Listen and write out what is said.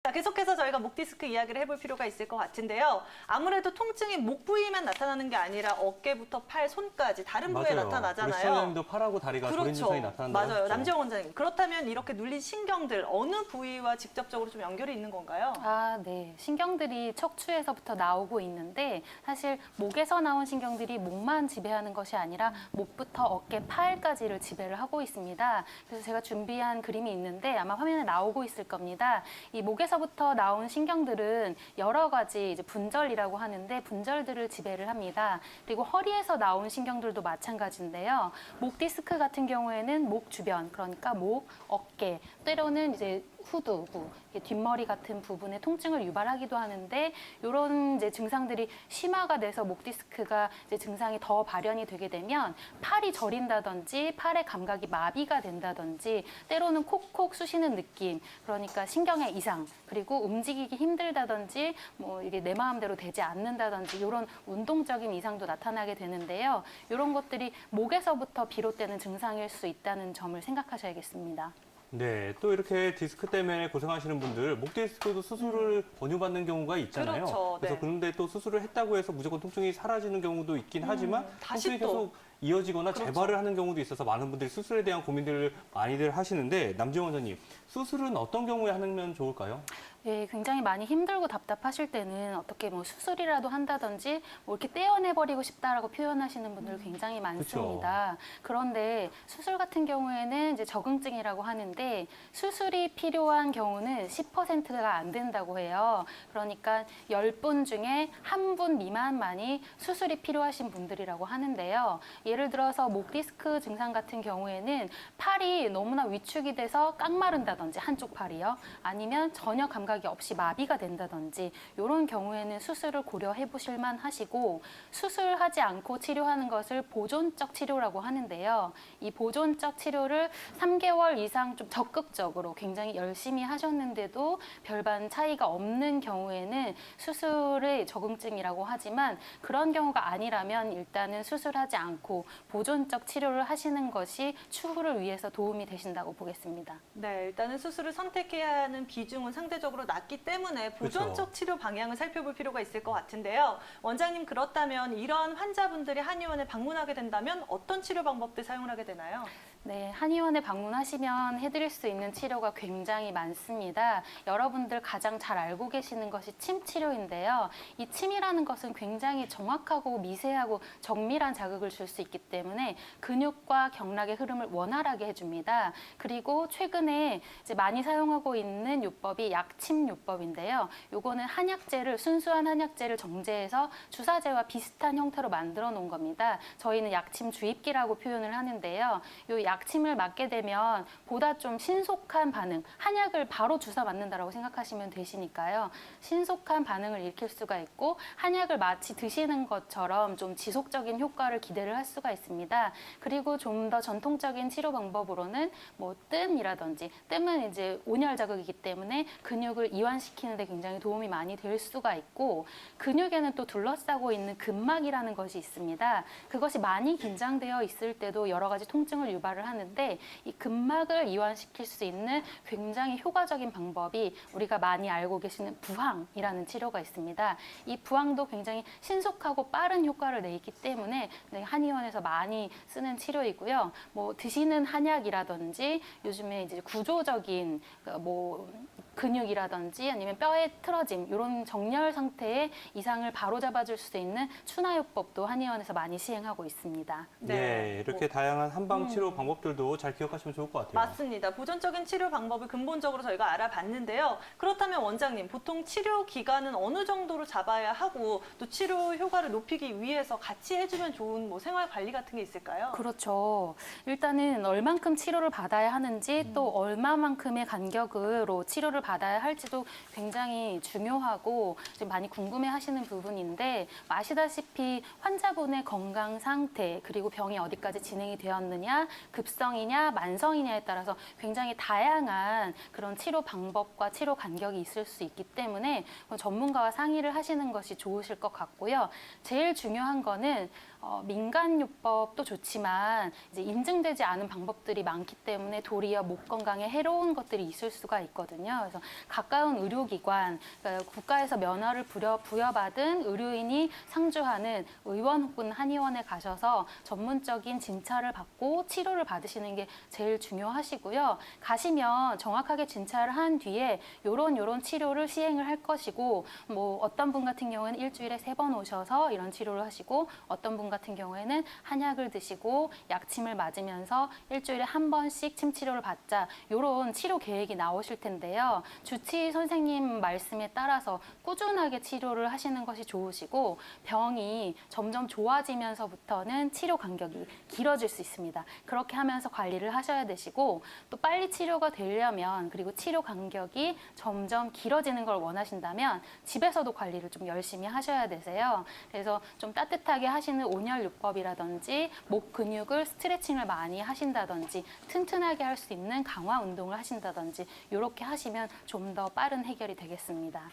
자, 계속해서 저희가 목 디스크 이야기를 해볼 필요가 있을 것 같은데요. 아무래도 통증이 목 부위만 나타나는 게 아니라 어깨부터 팔, 손까지 다른 부위에 맞아요. 나타나잖아요. 우리 시청자님도 팔하고 다리가 저린 증상이 나타난다고 맞아요. 했죠. 남지영 원장님. 그렇다면 이렇게 눌린 신경들 어느 부위와 직접적으로 좀 연결이 있는 건가요? 아, 네. 신경들이 척추에서부터 나오고 있는데 사실 목에서 나온 신경들이 목만 지배하는 것이 아니라 목부터 어깨, 팔까지를 지배를 하고 있습니다. 그래서 제가 준비한 그림이 있는데 아마 화면에 나오고 있을 겁니다. 이 목에서부터 나온 신경들은 여러 가지 이제 분절이라고 하는데 분절들을 지배를 합니다. 그리고 허리에서 나온 신경들도 마찬가지인데요. 목 디스크 같은 경우에는 목 주변, 그러니까 목, 어깨, 때로는 이제 후두부, 뒷머리 같은 부분에 통증을 유발하기도 하는데 이런 이제 증상들이 심화가 돼서 목 디스크가 이제 증상이 더 발현이 되게 되면 팔이 저린다든지 팔의 감각이 마비가 된다든지 때로는 콕콕 쑤시는 느낌, 그러니까 신경의 이상, 그리고 움직이기 힘들다든지 뭐 이게 내 마음대로 되지 않는다든지 이런 운동적인 이상도 나타나게 되는데요. 이런 것들이 목에서부터 비롯되는 증상일 수 있다는 점을 생각하셔야겠습니다. 네, 또 이렇게 디스크 때문에 고생하시는 분들, 목 디스크도 수술을 권유받는 경우가 있잖아요. 그렇죠, 네. 그래서 그런데 또 수술을 했다고 해서 무조건 통증이 사라지는 경우도 있긴 하지만 다시 통증이 또. 계속 이어지거나 그렇죠. 재발을 하는 경우도 있어서 많은 분들이 수술에 대한 고민들을 많이들 하시는데 남지영 원장님, 수술은 어떤 경우에 하면 좋을까요? 예, 굉장히 많이 힘들고 답답하실 때는 어떻게 뭐 수술이라도 한다든지 뭐 이렇게 떼어내버리고 싶다라고 표현하시는 분들 굉장히 많습니다. 그런데 수술 같은 경우에는 이제 적응증이라고 하는데 수술이 필요한 경우는 10%가 안 된다고 해요. 그러니까 10분 중에 1분 미만만이 수술이 필요하신 분들이라고 하는데요. 예를 들어서 목 디스크 증상 같은 경우에는 팔이 너무나 위축이 돼서 깡마른다든지 한쪽 팔이요. 아니면 전혀 감각이 없이 마비가 된다든지 이런 경우에는 수술을 고려해 보실 만 하시고 수술하지 않고 치료하는 것을 보존적 치료라고 하는데요. 이 보존적 치료를 3개월 이상 좀 적극적으로 굉장히 열심히 하셨는데도 별반 차이가 없는 경우에는 수술의 적응증이라고 하지만 그런 경우가 아니라면 일단은 수술하지 않고 보존적 치료를 하시는 것이 추후를 위해서 도움이 되신다고 보겠습니다. 네, 일단은 수술을 선택해야 하는 비중은 상대적으로 낮기 때문에 보존적 그렇죠. 치료 방향을 살펴볼 필요가 있을 것 같은데요. 원장님, 그렇다면 이런 환자분들이 한의원에 방문하게 된다면 어떤 치료 방법들 사용을 하게 되나요? 네, 한의원에 방문하시면 해드릴 수 있는 치료가 굉장히 많습니다. 여러분들 가장 잘 알고 계시는 것이 침 치료인데요. 이 침이라는 것은 굉장히 정확하고 미세하고 정밀한 자극을 줄 수 있기 때문에 근육과 경락의 흐름을 원활하게 해줍니다. 그리고 최근에 이제 많이 사용하고 있는 요법이 약침 요법인데요. 요거는 한약재를 순수한 한약재를 정제해서 주사제와 비슷한 형태로 만들어 놓은 겁니다. 저희는 약침 주입기라고 표현을 하는데요. 요 약침을 맞게 되면 보다 좀 신속한 반응, 한약을 바로 주사 맞는다라고 생각하시면 되시니까요. 신속한 반응을 일으킬 수가 있고 한약을 마치 드시는 것처럼 좀 지속적인 효과를 기대를 할 수가 있습니다. 그리고 좀 더 전통적인 치료 방법으로는 뭐 뜸이라든지 뜸은 이제 온열 자극이기 때문에 근육을 이완시키는 데 굉장히 도움이 많이 될 수가 있고 근육에는 또 둘러싸고 있는 근막이라는 것이 있습니다. 그것이 많이 긴장되어 있을 때도 여러 가지 통증을 유발을 하는데 이 근막을 이완시킬 수 있는 굉장히 효과적인 방법이 우리가 많이 알고 계시는 부항이라는 치료가 있습니다. 이 부항도 굉장히 신속하고 빠른 효과를 내기 때문에 네, 한의원에서 많이 쓰는 치료이고요. 뭐 드시는 한약이라든지 요즘에 이제 구조적인 뭐 근육이라든지 아니면 뼈의 틀어짐 이런 정렬 상태의 이상을 바로잡아줄 수 있는 추나요법도 한의원에서 많이 시행하고 있습니다. 네, 이렇게 다양한 한방 치료 방법들도 잘 기억하시면 좋을 것 같아요. 맞습니다. 보존적인 치료 방법을 근본적으로 저희가 알아봤는데요. 그렇다면 원장님, 보통 치료 기간은 어느 정도로 잡아야 하고 또 치료 효과를 높이기 위해서 같이 해주면 좋은 뭐 생활 관리 같은 게 있을까요? 그렇죠. 일단은 얼만큼 치료를 받아야 하는지 또 얼마만큼의 간격으로 치료를 받아야 할지도 굉장히 중요하고 지금 많이 궁금해하시는 부분인데 아시다시피 환자분의 건강 상태 그리고 병이 어디까지 진행이 되었느냐, 급성이냐, 만성이냐에 따라서 굉장히 다양한 그런 치료 방법과 치료 간격이 있을 수 있기 때문에 전문가와 상의를 하시는 것이 좋으실 것 같고요. 제일 중요한 거는 민간요법도 좋지만 이제 인증되지 않은 방법들이 많기 때문에 도리어 목 건강에 해로운 것들이 있을 수가 있거든요. 그래서 그래서 가까운 의료기관, 그러니까 국가에서 면허를 부여받은 의료인이 상주하는 의원 혹은 한의원에 가셔서 전문적인 진찰을 받고 치료를 받으시는 게 제일 중요하시고요. 가시면 정확하게 진찰을 한 뒤에 요런 치료를 시행을 할 것이고, 뭐 어떤 분 같은 경우에는 일주일에 3번 오셔서 이런 치료를 하시고, 어떤 분 같은 경우에는 한약을 드시고 약침을 맞으면서 일주일에 1번씩 침 치료를 받자, 요런 치료 계획이 나오실 텐데요. 주치의 선생님 말씀에 따라서 꾸준하게 치료를 하시는 것이 좋으시고, 병이 점점 좋아지면서부터는 치료 간격이 길어질 수 있습니다. 그렇게 하면서 관리를 하셔야 되시고, 또 빨리 치료가 되려면, 그리고 치료 간격이 점점 길어지는 걸 원하신다면 집에서도 관리를 좀 열심히 하셔야 되세요. 그래서 좀 따뜻하게 하시는 온열요법이라든지 목 근육을 스트레칭을 많이 하신다든지 튼튼하게 할 수 있는 강화 운동을 하신다든지 이렇게 하시면 좀 더 빠른 해결이 되겠습니다.